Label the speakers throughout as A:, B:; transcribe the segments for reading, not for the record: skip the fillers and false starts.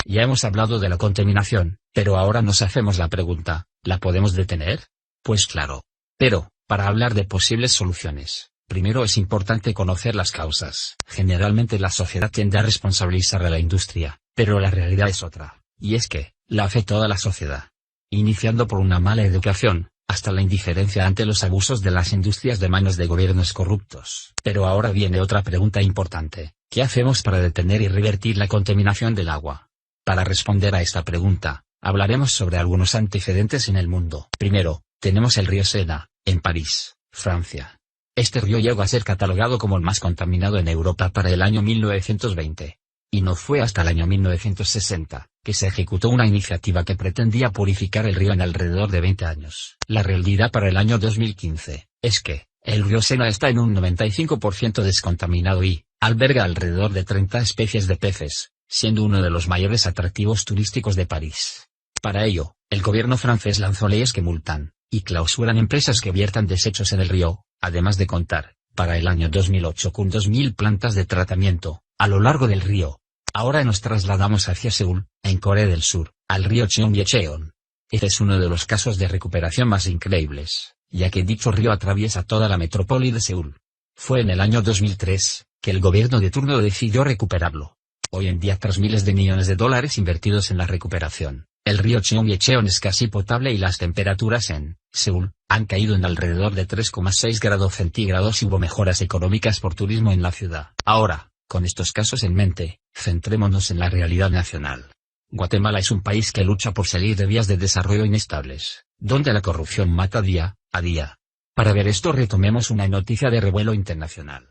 A: Ya hemos hablado de la contaminación, pero ahora nos hacemos la pregunta, ¿la podemos detener? Pues claro. Pero, para hablar de posibles soluciones, primero es importante conocer las causas. Generalmente la sociedad tiende a responsabilizar a la industria, pero la realidad es otra, y es que, la afecta a toda la sociedad. Iniciando por una mala educación, hasta la indiferencia ante los abusos de las industrias de manos de gobiernos corruptos. Pero ahora viene otra pregunta importante, ¿qué hacemos para detener y revertir la contaminación del agua? Para responder a esta pregunta, hablaremos sobre algunos antecedentes en el mundo. Primero, tenemos el río Sena, en París, Francia. Este río llegó a ser catalogado como el más contaminado en Europa para el año 1920. Y no fue hasta el año 1960, que se ejecutó una iniciativa que pretendía purificar el río en alrededor de 20 años. La realidad para el año 2015, es que, el río Sena está en un 95% descontaminado y, alberga alrededor de 30 especies de peces, siendo uno de los mayores atractivos turísticos de París. Para ello, el gobierno francés lanzó leyes que multan, y clausuran empresas que viertan desechos en el río, además de contar, para el año 2008 con 2.000 plantas de tratamiento, a lo largo del río. Ahora nos trasladamos hacia Seúl, en Corea del Sur, al río Cheonggyecheon. Este es uno de los casos de recuperación más increíbles, ya que dicho río atraviesa toda la metrópoli de Seúl. Fue en el año 2003, que el gobierno de turno decidió recuperarlo. Hoy en día tras miles de millones de dólares invertidos en la recuperación, el río Cheonggyecheon es casi potable y las temperaturas en Seúl han caído en alrededor de 3,6 grados centígrados y hubo mejoras económicas por turismo en la ciudad. Ahora, con estos casos en mente, centrémonos en la realidad nacional. Guatemala es un país que lucha por salir de vías de desarrollo inestables, donde la corrupción mata día a día. Para ver esto retomemos una noticia de revuelo internacional.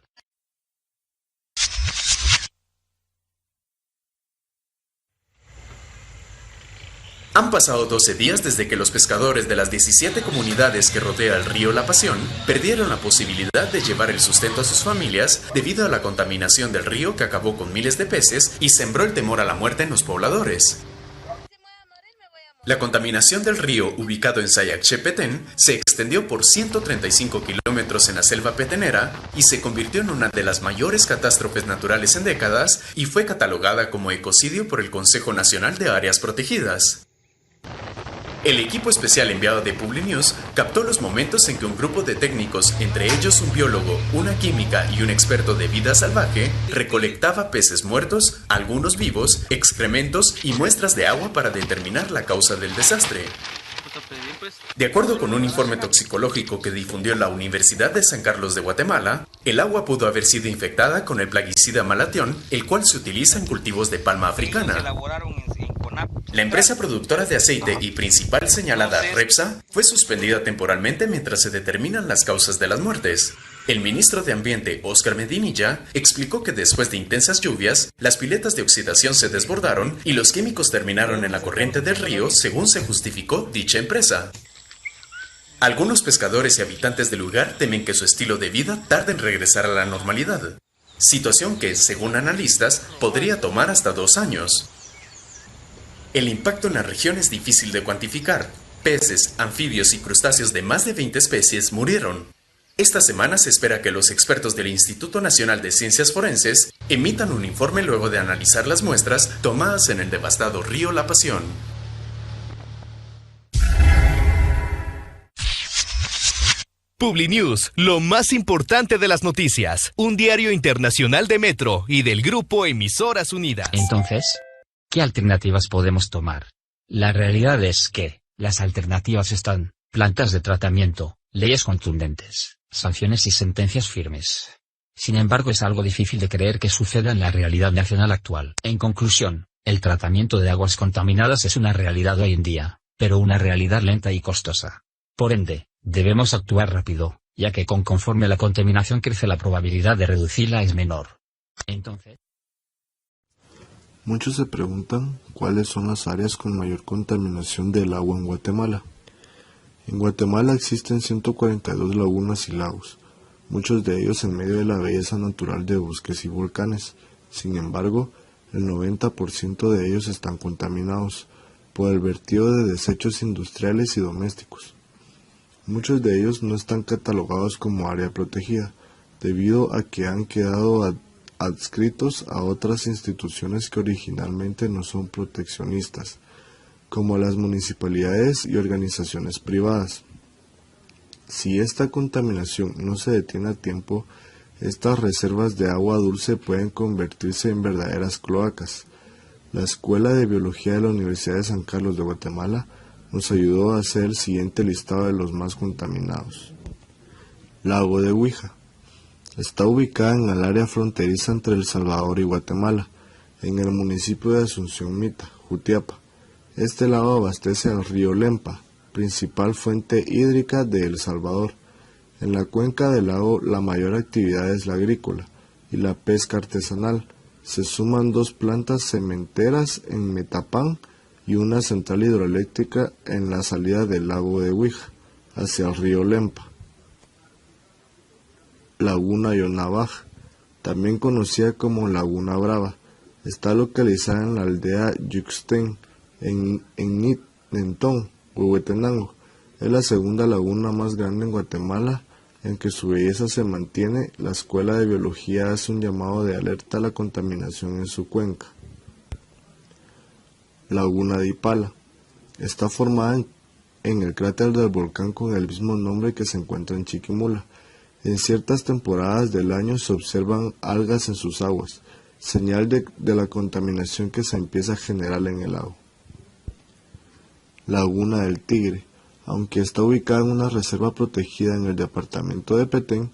B: Han pasado 12 días desde que los pescadores de las 17 comunidades que rodea el río La Pasión perdieron la posibilidad de llevar el sustento a sus familias debido a la contaminación del río que acabó con miles de peces y sembró el temor a la muerte en los pobladores. La contaminación del río ubicado en Sayache Petén se extendió por 135 kilómetros en la selva petenera y se convirtió en una de las mayores catástrofes naturales en décadas y fue catalogada como ecocidio por el Consejo Nacional de Áreas Protegidas. El equipo especial enviado de PubliNews captó los momentos en que un grupo de técnicos, entre ellos un biólogo, una química y un experto de vida salvaje, recolectaba peces muertos, algunos vivos, excrementos y muestras de agua para determinar la causa del desastre. De acuerdo con un informe toxicológico que difundió la Universidad de San Carlos de Guatemala, el agua pudo haber sido infectada con el plaguicida malatión, el cual se utiliza en cultivos de palma africana. La empresa productora de aceite y principal señalada, Repsa, fue suspendida temporalmente mientras se determinan las causas de las muertes. El ministro de Ambiente, Óscar Medinilla, explicó que después de intensas lluvias, las piletas de oxidación se desbordaron y los químicos terminaron en la corriente del río, según se justificó dicha empresa. Algunos pescadores y habitantes del lugar temen que su estilo de vida tarde en regresar a la normalidad, situación que, según analistas, podría tomar hasta 2 años. El impacto en la región es difícil de cuantificar. Peces, anfibios y crustáceos de más de 20 especies murieron. Esta semana se espera que los expertos del Instituto Nacional de Ciencias Forenses emitan un informe luego de analizar las muestras tomadas en el devastado río La Pasión.
C: PubliNews, lo más importante de las noticias. Un diario internacional de Metro y del grupo Emisoras Unidas.
A: Entonces, ¿qué alternativas podemos tomar? La realidad es que, las alternativas están, plantas de tratamiento, leyes contundentes, sanciones y sentencias firmes. Sin embargo, es algo difícil de creer que suceda en la realidad nacional actual. En conclusión, el tratamiento de aguas contaminadas es una realidad hoy en día, pero una realidad lenta y costosa. Por ende, debemos actuar rápido, ya que conforme la contaminación crece la probabilidad de reducirla es menor. Entonces,
D: muchos se preguntan cuáles son las áreas con mayor contaminación del agua en Guatemala. En Guatemala existen 142 lagunas y lagos, muchos de ellos en medio de la belleza natural de bosques y volcanes. Sin embargo, el 90% de ellos están contaminados por el vertido de desechos industriales y domésticos. Muchos de ellos no están catalogados como área protegida, debido a que han quedado adscritos a otras instituciones que originalmente no son proteccionistas, como las municipalidades y organizaciones privadas. Si esta contaminación no se detiene a tiempo, estas reservas de agua dulce pueden convertirse en verdaderas cloacas. La Escuela de Biología de la Universidad de San Carlos de Guatemala nos ayudó a hacer el siguiente listado de los más contaminados. Lago de Huija. Está ubicada en el área fronteriza entre El Salvador y Guatemala, en el municipio de Asunción Mita, Jutiapa. Este lago abastece al río Lempa, principal fuente hídrica de El Salvador. En la cuenca del lago la mayor actividad es la agrícola y la pesca artesanal. Se suman 2 plantas cementeras en Metapán y una central hidroeléctrica en la salida del lago de Huija, hacia el río Lempa. Laguna Yonabaj, también conocida como Laguna Brava, está localizada en la aldea Yuxtén, en Nintón, Huehuetenango. Es la segunda laguna más grande en Guatemala. En que su belleza se mantiene, la Escuela de Biología hace un llamado de alerta a la contaminación en su cuenca. Laguna de Ipala. Está formada en el cráter del volcán con el mismo nombre que se encuentra en Chiquimula. En ciertas temporadas del año se observan algas en sus aguas, señal de la contaminación que se empieza a generar en el lago. Laguna del Tigre. Aunque está ubicada en una reserva protegida en el departamento de Petén,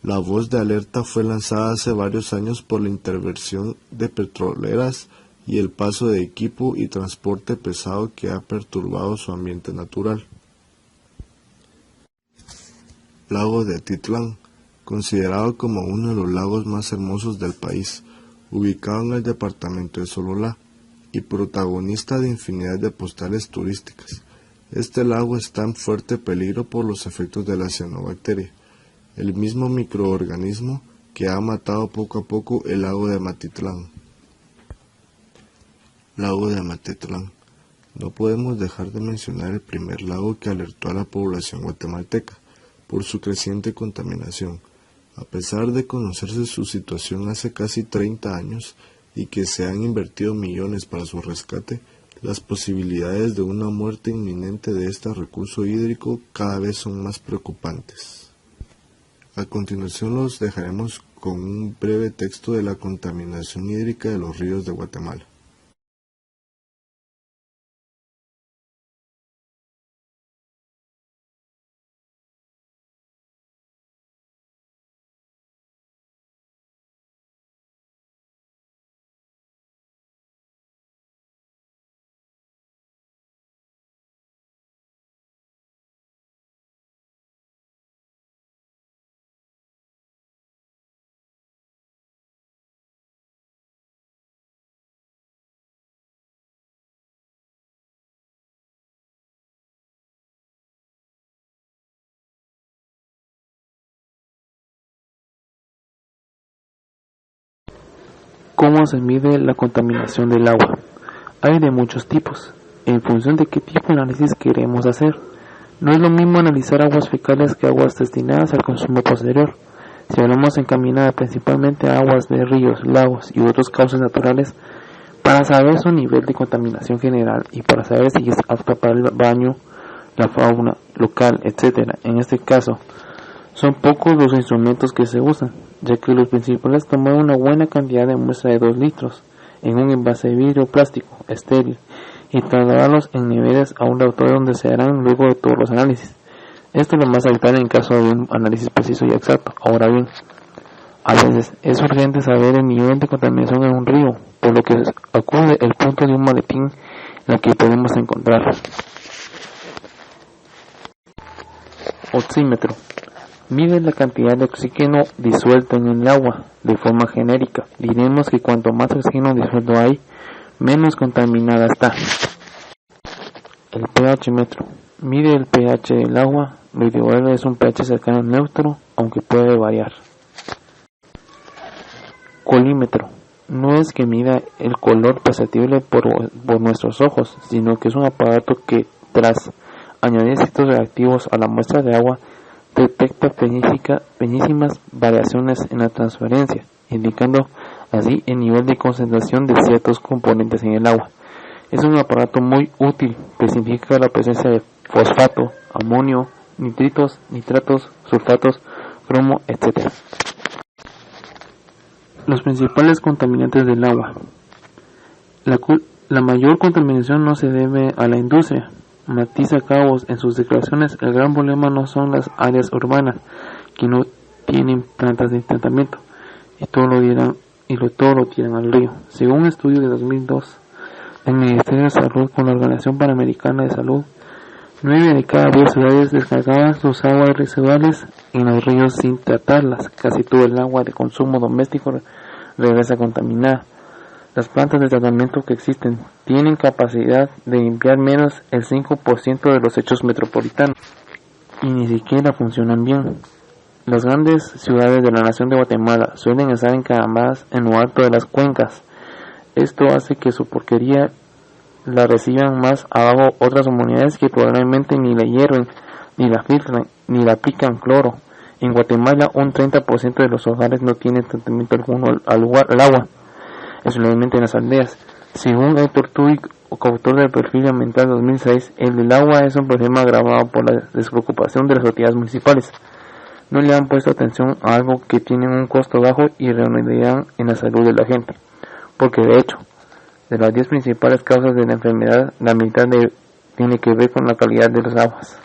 D: la voz de alerta fue lanzada hace varios años por la intervención de petroleras y el paso de equipo y transporte pesado que ha perturbado su ambiente natural. Lago de Atitlán, considerado como uno de los lagos más hermosos del país, ubicado en el departamento de Sololá y protagonista de infinidad de postales turísticas. Este lago está en fuerte peligro por los efectos de la cianobacteria, el mismo microorganismo que ha matado poco a poco el lago de Matitlán. Lago de Matitlán. No podemos dejar de mencionar el primer lago que alertó a la población guatemalteca por su creciente contaminación. A pesar de conocerse su situación hace casi 30 años y que se han invertido millones para su rescate, las posibilidades de una muerte inminente de este recurso hídrico cada vez son más preocupantes. A continuación los dejaremos con un breve texto de la contaminación hídrica de los ríos de Guatemala.
E: ¿Cómo se mide la contaminación del agua? Hay de muchos tipos, en función de qué tipo de análisis queremos hacer. No es lo mismo analizar aguas fecales que aguas destinadas al consumo posterior. Si hablamos encaminada principalmente a aguas de ríos, lagos y otros cauces naturales, para saber su nivel de contaminación general y para saber si es apta para el baño, la fauna local, etc. En este caso, son pocos los instrumentos que se usan, ya que los principales es tomar una buena cantidad de muestra de 2 litros en un envase de vidrio plástico estéril y trasladarlos en niveles a un laboratorio donde se harán luego de todos los análisis. Esto es lo más habitual en caso de un análisis preciso y exacto. Ahora bien, a veces es urgente saber el nivel de contaminación en un río, por lo que acude el punto de un maletín en el que podemos encontrar oxímetro. Mide la cantidad de oxígeno disuelto en el agua. De forma genérica, diremos que cuanto más oxígeno disuelto hay, menos contaminada está. El pH metro. Mide el pH del agua. Lo ideal es un pH cercano al neutro, aunque puede variar. Colímetro. No es que mida el color perceptible por nuestros ojos, sino que es un aparato que, tras añadir ciertos reactivos a la muestra de agua, detecta pequeñísimas variaciones en la transferencia. indicando así el nivel de concentración de ciertos componentes en el agua. Es un aparato muy útil que identifica la presencia de fosfato, amonio, nitritos, nitratos, sulfatos, cromo, etc. Los principales contaminantes del agua. La mayor contaminación no se debe a la industria. Matiza Cabos en sus declaraciones: el gran problema no son las áreas urbanas, que no tienen plantas de tratamiento, y todo lo tiran al río. Según un estudio de 2002, el Ministerio de Salud con la Organización Panamericana de Salud, 9 de cada 10 ciudades descargaban sus aguas residuales en los ríos sin tratarlas. Casi todo el agua de consumo doméstico regresa contaminada. Las plantas de tratamiento que existen tienen capacidad de limpiar menos el 5% de los hechos metropolitanos y ni siquiera funcionan bien. Las grandes ciudades de la nación de Guatemala suelen estar encamadas en lo alto de las cuencas. Esto hace que su porquería la reciban más abajo otras comunidades que probablemente ni la hierven, ni la filtran, ni la aplican cloro. En Guatemala un 30% de los hogares no tienen tratamiento alguno al agua, especialmente en las aldeas. Según Héctor Tuy, coautor del Perfil Ambiental 2006, el del agua es un problema agravado por la despreocupación de las autoridades municipales. No le han puesto atención a algo que tiene un costo bajo y rentabilidad en la salud de la gente, porque de hecho, de las 10 principales causas de la enfermedad, la mitad tiene que ver con la calidad de las aguas.